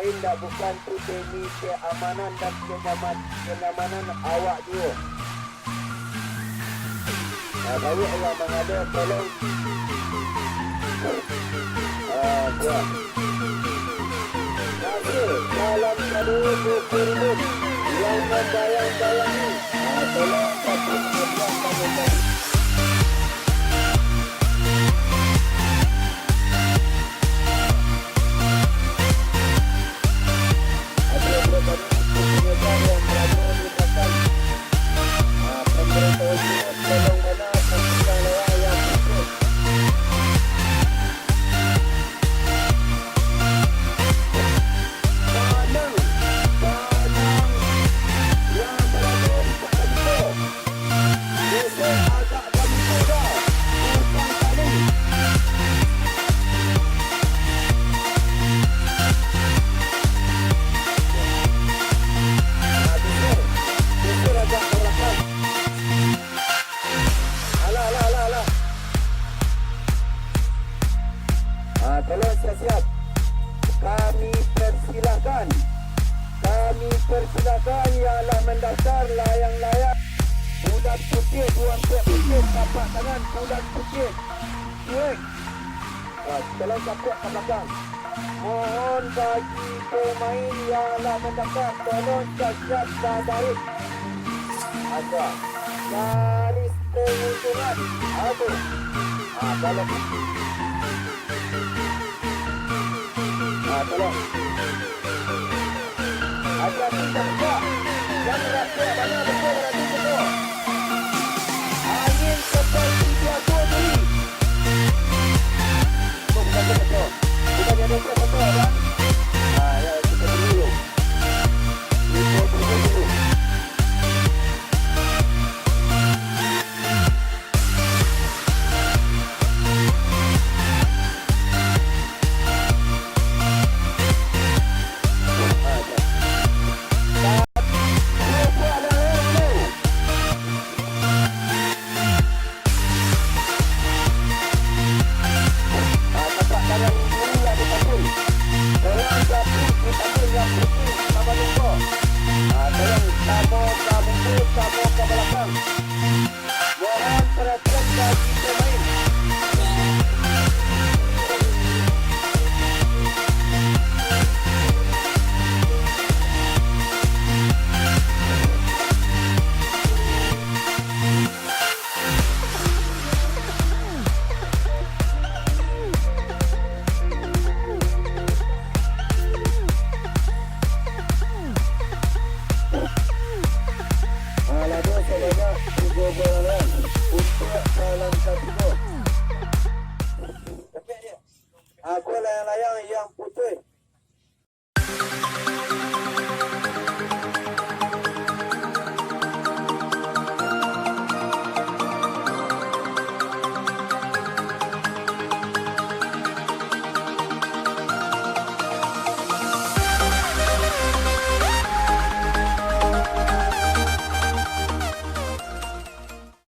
lain dah, bukan tu demi keamanan dan kenyamanan awak juga. Baik Allah mengada, tolong buat masih dalam keadaan berkurun yang membayang-bayangi. Tolong satu kebetulan tolong siap-siap. Kami persilakan ialah mendaftar layang-layang bulan putih, bulan putih, tapak tangan bulan putih. Cuek. Tolong cakup ke belakang. Mohon bagi pemain ialah mendaftar, tolong siap-siap dan baik. Ada garis penguntungan. Apa? Kalau tolong. Agar kita buka. Jangan rakyat banyak betul berarti betul. Angin seperti biasa diri. Bukan betul. Bukan ada betul kan? Ya kita dulu. Kita dulu. Aku layang-layang yang putih.